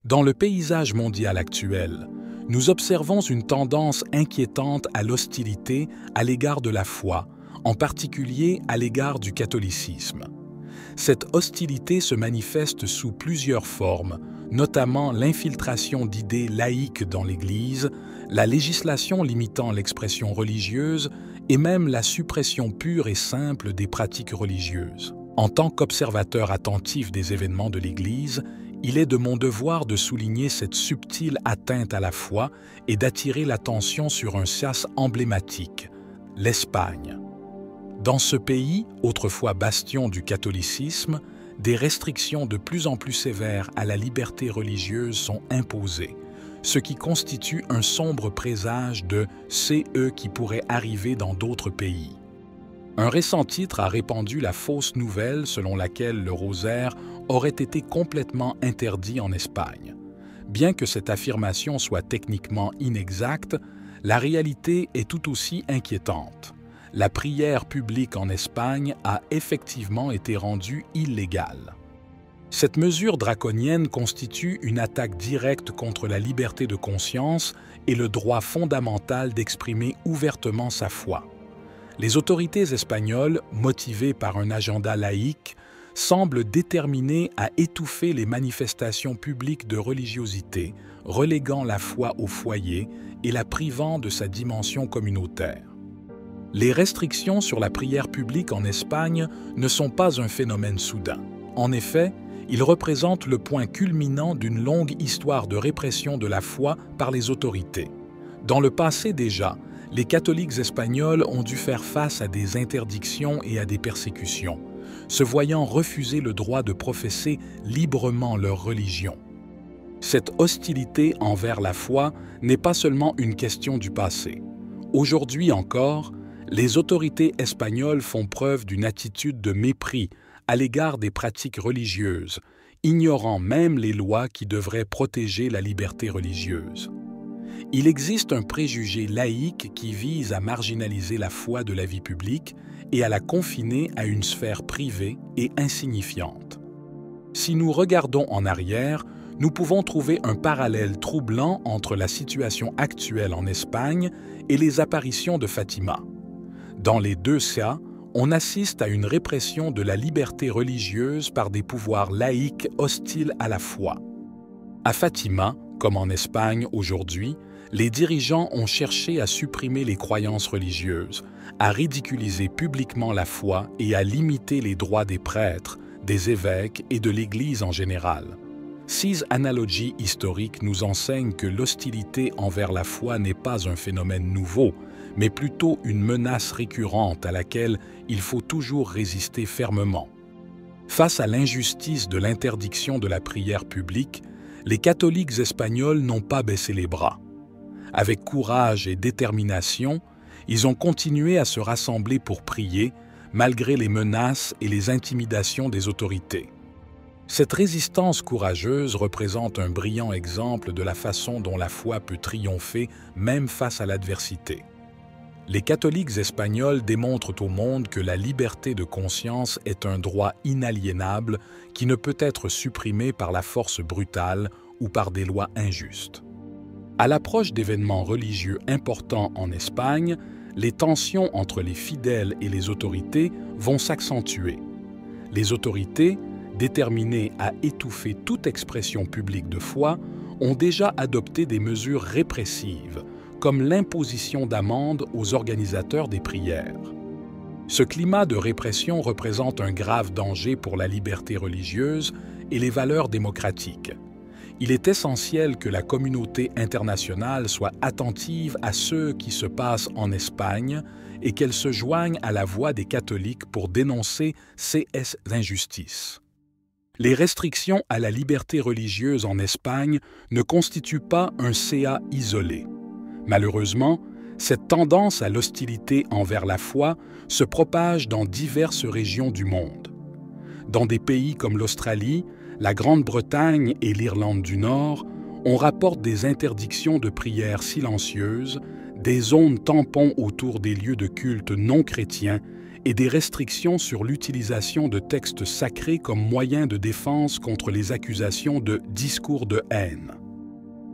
Dans le paysage mondial actuel, nous observons une tendance inquiétante à l'hostilité à l'égard de la foi, en particulier à l'égard du catholicisme. Cette hostilité se manifeste sous plusieurs formes, notamment l'infiltration d'idées laïques dans l'Église, la législation limitant l'expression religieuse et même la suppression pure et simple des pratiques religieuses. En tant qu'observateur attentif des événements de l'Église, il est de mon devoir de souligner cette subtile atteinte à la foi et d'attirer l'attention sur un sas emblématique, l'Espagne. Dans ce pays, autrefois bastion du catholicisme, des restrictions de plus en plus sévères à la liberté religieuse sont imposées, ce qui constitue un sombre présage de ce qui pourrait arriver dans d'autres pays. Un récent titre a répandu la fausse nouvelle selon laquelle le rosaire aurait été complètement interdit en Espagne. Bien que cette affirmation soit techniquement inexacte, la réalité est tout aussi inquiétante. La prière publique en Espagne a effectivement été rendue illégale. Cette mesure draconienne constitue une attaque directe contre la liberté de conscience et le droit fondamental d'exprimer ouvertement sa foi. Les autorités espagnoles, motivées par un agenda laïque, semblent déterminées à étouffer les manifestations publiques de religiosité, reléguant la foi au foyer et la privant de sa dimension communautaire. Les restrictions sur la prière publique en Espagne ne sont pas un phénomène soudain. En effet, ils représentent le point culminant d'une longue histoire de répression de la foi par les autorités. Dans le passé déjà, les catholiques espagnols ont dû faire face à des interdictions et à des persécutions, se voyant refuser le droit de professer librement leur religion. Cette hostilité envers la foi n'est pas seulement une question du passé. Aujourd'hui encore, les autorités espagnoles font preuve d'une attitude de mépris à l'égard des pratiques religieuses, ignorant même les lois qui devraient protéger la liberté religieuse. Il existe un préjugé laïque qui vise à marginaliser la foi de la vie publique et à la confiner à une sphère privée et insignifiante. Si nous regardons en arrière, nous pouvons trouver un parallèle troublant entre la situation actuelle en Espagne et les apparitions de Fatima. Dans les deux cas, on assiste à une répression de la liberté religieuse par des pouvoirs laïques hostiles à la foi. À Fatima, comme en Espagne aujourd'hui, les dirigeants ont cherché à supprimer les croyances religieuses, à ridiculiser publiquement la foi et à limiter les droits des prêtres, des évêques et de l'Église en général. Ces analogies historiques nous enseignent que l'hostilité envers la foi n'est pas un phénomène nouveau, mais plutôt une menace récurrente à laquelle il faut toujours résister fermement. Face à l'injustice de l'interdiction de la prière publique, les catholiques espagnols n'ont pas baissé les bras. Avec courage et détermination, ils ont continué à se rassembler pour prier, malgré les menaces et les intimidations des autorités. Cette résistance courageuse représente un brillant exemple de la façon dont la foi peut triompher même face à l'adversité. Les catholiques espagnols démontrent au monde que la liberté de conscience est un droit inaliénable qui ne peut être supprimé par la force brutale ou par des lois injustes. À l'approche d'événements religieux importants en Espagne, les tensions entre les fidèles et les autorités vont s'accentuer. Les autorités, déterminées à étouffer toute expression publique de foi, ont déjà adopté des mesures répressives, comme l'imposition d'amendes aux organisateurs des prières. Ce climat de répression représente un grave danger pour la liberté religieuse et les valeurs démocratiques. Il est essentiel que la communauté internationale soit attentive à ce qui se passe en Espagne et qu'elle se joigne à la voix des catholiques pour dénoncer ces injustices. Les restrictions à la liberté religieuse en Espagne ne constituent pas un cas isolé. Malheureusement, cette tendance à l'hostilité envers la foi se propage dans diverses régions du monde. Dans des pays comme l'Australie, la Grande-Bretagne et l'Irlande du Nord, on rapporte des interdictions de prières silencieuses, des zones tampons autour des lieux de culte non chrétiens et des restrictions sur l'utilisation de textes sacrés comme moyen de défense contre les accusations de discours de haine.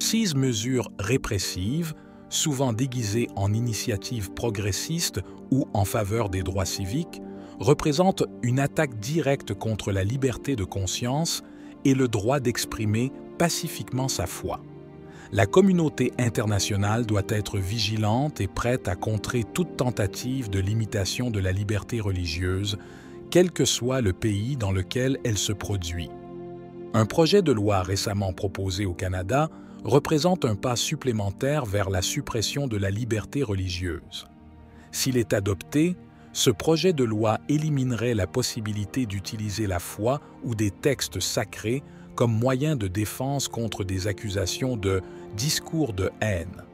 Ces mesures répressives, souvent déguisées en initiatives progressistes ou en faveur des droits civiques, représentent une attaque directe contre la liberté de conscience et le droit d'exprimer pacifiquement sa foi. La communauté internationale doit être vigilante et prête à contrer toute tentative de limitation de la liberté religieuse, quel que soit le pays dans lequel elle se produit. Un projet de loi récemment proposé au Canada représente un pas supplémentaire vers la suppression de la liberté religieuse. S'il est adopté, ce projet de loi éliminerait la possibilité d'utiliser la foi ou des textes sacrés comme moyen de défense contre des accusations de discours de haine.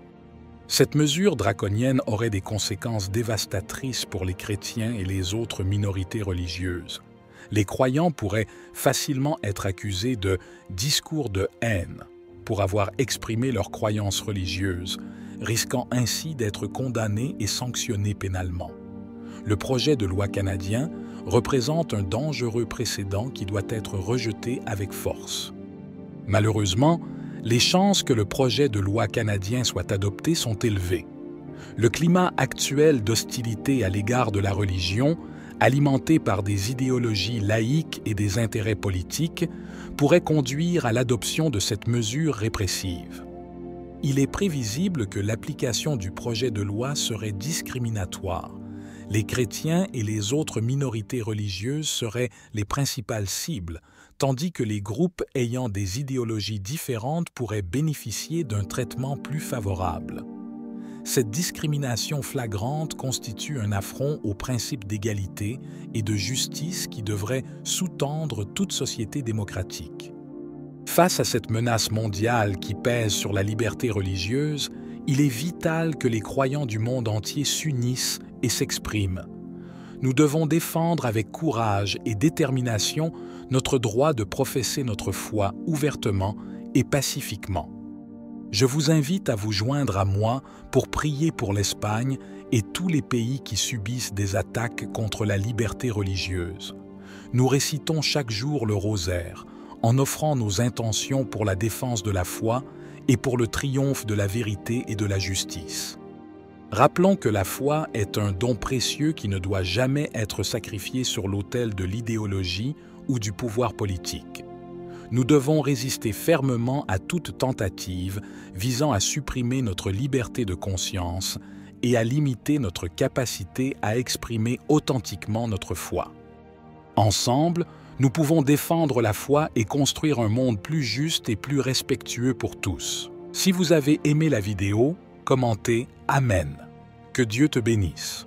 Cette mesure draconienne aurait des conséquences dévastatrices pour les chrétiens et les autres minorités religieuses. Les croyants pourraient facilement être accusés de discours de haine pour avoir exprimé leurs croyances religieuses, risquant ainsi d'être condamnés et sanctionnés pénalement. Le projet de loi canadien représente un dangereux précédent qui doit être rejeté avec force. Malheureusement, les chances que le projet de loi canadien soit adopté sont élevées. Le climat actuel d'hostilité à l'égard de la religion, alimenté par des idéologies laïques et des intérêts politiques, pourrait conduire à l'adoption de cette mesure répressive. Il est prévisible que l'application du projet de loi serait discriminatoire. Les chrétiens et les autres minorités religieuses seraient les principales cibles, tandis que les groupes ayant des idéologies différentes pourraient bénéficier d'un traitement plus favorable. Cette discrimination flagrante constitue un affront au principe d'égalité et de justice qui devrait sous-tendre toute société démocratique. Face à cette menace mondiale qui pèse sur la liberté religieuse, il est vital que les croyants du monde entier s'unissent et s'expriment. Nous devons défendre avec courage et détermination notre droit de professer notre foi ouvertement et pacifiquement. Je vous invite à vous joindre à moi pour prier pour l'Espagne et tous les pays qui subissent des attaques contre la liberté religieuse. Nous récitons chaque jour le rosaire, en offrant nos intentions pour la défense de la foi et pour le triomphe de la vérité et de la justice. Rappelons que la foi est un don précieux qui ne doit jamais être sacrifié sur l'autel de l'idéologie ou du pouvoir politique. Nous devons résister fermement à toute tentative visant à supprimer notre liberté de conscience et à limiter notre capacité à exprimer authentiquement notre foi. Ensemble, nous pouvons défendre la foi et construire un monde plus juste et plus respectueux pour tous. Si vous avez aimé la vidéo, commentez « Amen ». Que Dieu te bénisse.